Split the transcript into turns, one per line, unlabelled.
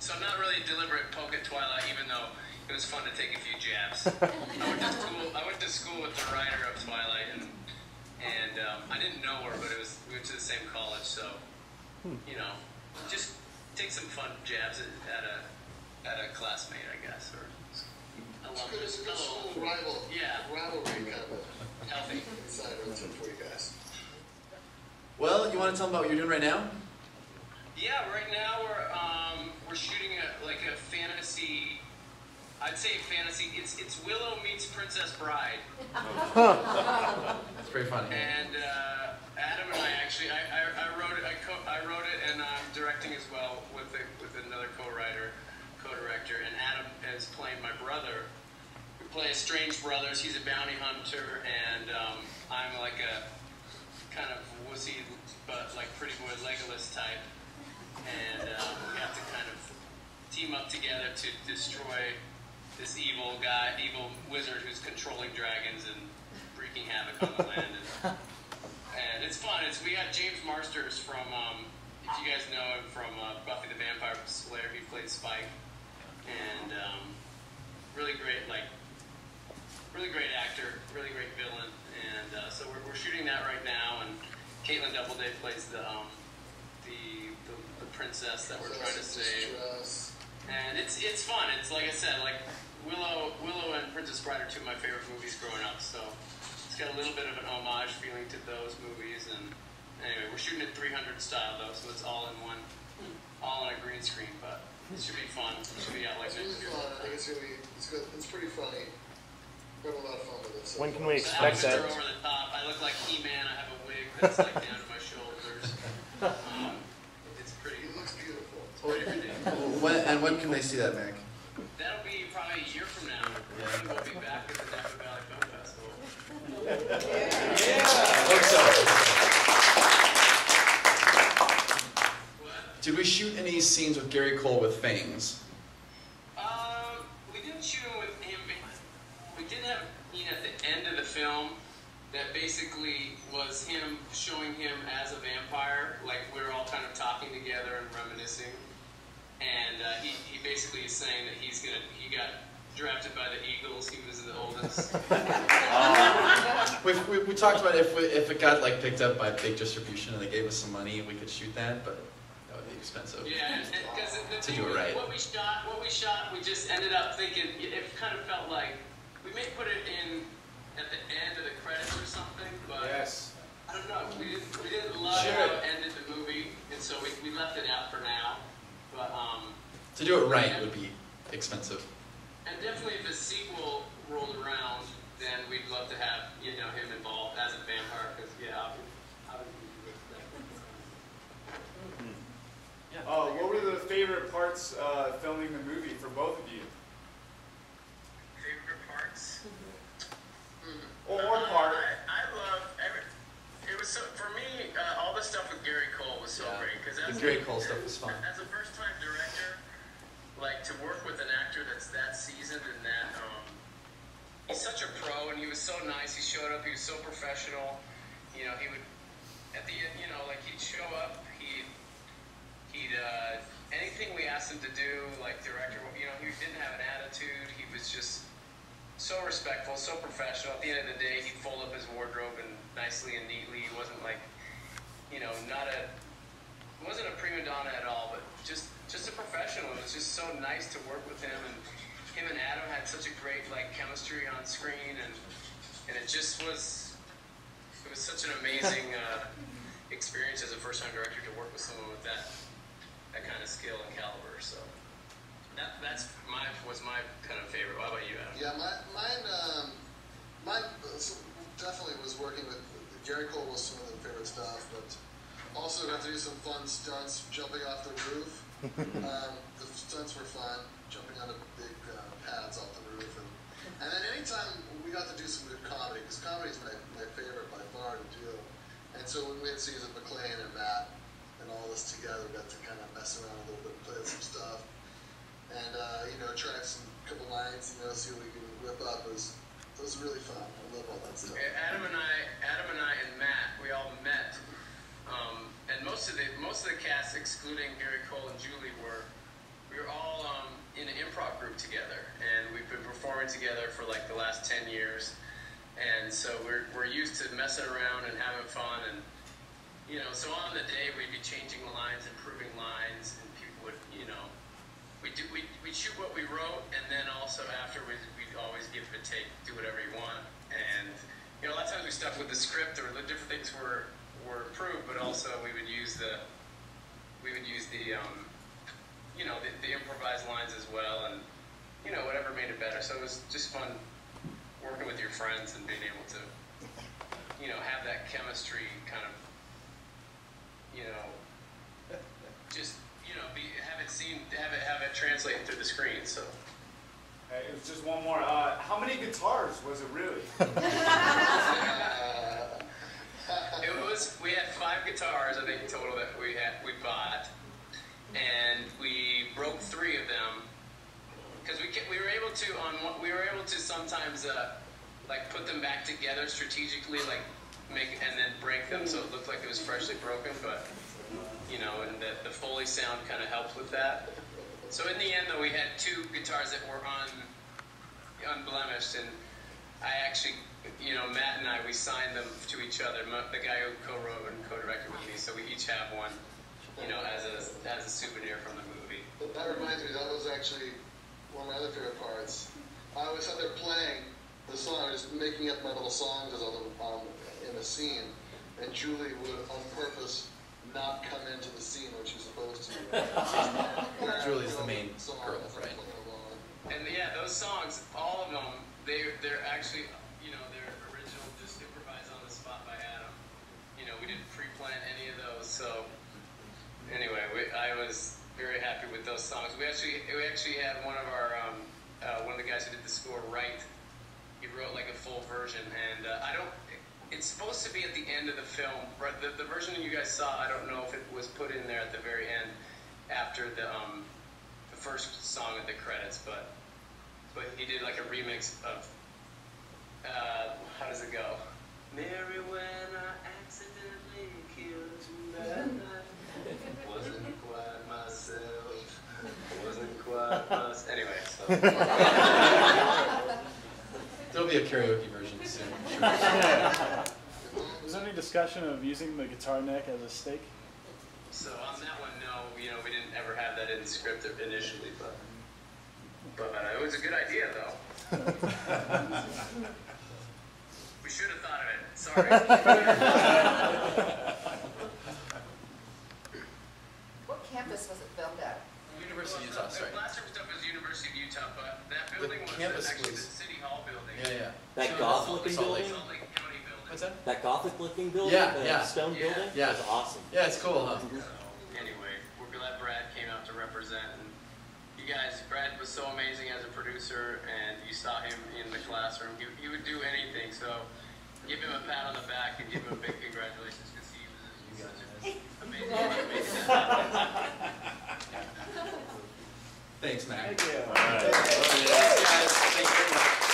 So not really a deliberate poke at Twilight, even though it was fun to take a few jabs. I went to school with the writer of Twilight, and I didn't know her, but we went to the same college, so you know, just take some fun jabs at a classmate, I guess, or
it's a good school rivalry kind of
healthy
inside for you guys.
Well, you want to tell them about what you're doing right now?
Yeah, right now we're shooting a fantasy. I'd say fantasy. It's Willow meets Princess Bride.
That's pretty funny.
And Adam and I actually, I wrote it. I wrote it, and I'm directing as well with another co-director. And Adam is playing my brother. We play estranged brothers. He's a bounty hunter, and I'm like a kind of wussy but like pretty boy Legolas type. And we have to kind of team up together to destroy this evil wizard who's controlling dragons and wreaking havoc on the land. And it's fun. We got James Marsters from, if you guys know him from Buffy the Vampire Slayer, he played Spike. And really great actor, really great villain. And so we're shooting that right now. And Caitlin Doubleday plays the princess that we're trying to save. And it's fun. It's like I said, like Willow and Princess Bride are two of my favorite movies growing up. So it's got a little bit of an homage feeling to those movies. And anyway, we're shooting it 300 style though, so it's all in a green screen. But it should be fun. It should be out like next year.
I think it's good. It's pretty funny. We've got a lot of fun with it. So
when can we expect that?
Over the top. I look like He-Man. I have a wig that's like down to my shoulders. It's pretty.
It looks beautiful.
It's pretty ridiculous.
And when can they see that, Mac?
That'll be probably a year from now. We'll be back at the Napa Valley Film Festival.
Did we shoot any scenes with Gary Cole with fangs?
We didn't shoot him with him. We did have at the end of the film that basically was him showing him as a vampire. Like we were all kind of talking together and reminiscing. And he basically is saying that he got drafted by the Eagles. He was the oldest.
We talked about if it got like picked up by big distribution and they gave us some money, we could shoot that, but that would be expensive.
Yeah, because the
to
thing
do it right.
What we shot, we just ended up thinking it kind of felt like we may put it in at the end of the credits or something, but
Yes.
I don't know. We didn't love how it ended the movie, and so we left it out for now. But
to do it right would be expensive.
And definitely if a sequel rolled around, then we'd love to have him involved as a vampire, because
what were the favorite parts filming the movie for both of you?
Favorite parts?
Or part?
I love it was so for me. All the stuff with Gary Cole was so great because
the Gary Cole stuff was fun.
As a first-time director, like to work with an actor that's that seasoned and that he's such a pro, and he was so nice. He showed up. He was so professional. He would at the end, like he'd show up. He'd anything we asked him to do, like director. He didn't have an attitude. He was just so respectful, so professional. At the end of the day, he'd fold up his wardrobe and nicely and neatly. He wasn't like, wasn't a prima donna at all, but just a professional. It was just so nice to work with him, and him and Adam had such a great chemistry on screen, and it just was. It was such an amazing experience as a first-time director to work with someone with that kind of skill and caliber. So was my kind of favorite. What about you, Adam?
Yeah, mine definitely was working with Gary Cole was some of the favorite stuff, but also got to do some fun stunts, jumping off the roof. The stunts were fun, jumping on the big pads off the roof, and then anytime we got to do some good comedy, because comedy is my favorite by far to do. And so when we had scenes with Maclain and Matt and all this together, we got to kind of mess around a little bit, play with some stuff, and try some couple lines, see what we can whip up. It was really fun. I love all that stuff.
Adam and I and Matt, we all met, and most of the cast, excluding Gary Cole and Julie, we we're all in an improv group together, and we've been performing together for like the last 10 years, and so we're used to messing around and having fun, and you know, so on the day we'd be changing lines, improving lines, and people would, you know, we'd shoot what we wrote, and then also afterwards we'd always give it a take, do whatever you want, and you know, a lot of times we stuck with the script, or the different things were approved, but also we would use the you know, the improvised lines as well, and you know, whatever made it better. So it was just fun working with your friends and being able to, you know, have that chemistry kind of, you know, just, you know, have it translate through the screen. So.
Hey, it was just one more. How many guitars was it really?
We had 5 guitars, I think, total that we bought, and we broke 3 of them because we were able to sometimes like put them back together strategically, like and then break them so it looked like it was freshly broken, but you know, and the Foley sound kind of helped with that. So in the end, though, we had 2 guitars that were unblemished, and I actually, you know, Matt and I, we signed them to each other. The guy who co-wrote and co-directed with me, so we each have one, you know, as a souvenir from the movie.
That reminds me, that was actually one of my other favorite parts. I was out there playing the song, just making up my little songs as in the scene, and Julie would, on purpose, not come into the scene when she's supposed to.
Julie's the main girl, right?
And yeah, those songs, all of them, they're actually, you know, they're original, just improvised on the spot by Adam. You know, we didn't pre-plan any of those, so anyway, I was very happy with those songs. We actually had one of the guys who did the score write. He wrote like a full version, and it's supposed to be at the end of the film. The version you guys saw, I don't know if it was put in there at the very end after the first song at the credits, but he did like a remix of how does it go? Mary, when I accidentally killed you that night, wasn't quite myself, wasn't quite myself. Anyway, so.
There'll be a karaoke version soon.
Was there any discussion of using the guitar neck as a stake?
So on that one, no, you know, we didn't ever have that in the script initially, but it was a good idea, though. We should have thought of it. Sorry.
What campus was it filmed at?
University of Utah, sorry.
The classroom stuff was University of Utah, but that building was actually the City Hall building.
Yeah.
That Gothic-looking building?
Salt Lake County building.
What's that?
That Gothic-looking building?
Yeah.
The stone building?
Yeah.
It was awesome.
Yeah, it's cool, huh?
Anyway, we're glad Brad came out to represent. And you guys, Brad was so amazing as a producer, and you saw him in the classroom. He would do anything, so give him a pat on the back and give him a big congratulations because he was such an amazing.
Thanks, Matt.
Thank you.
All right. Thanks, guys. Thank you very much.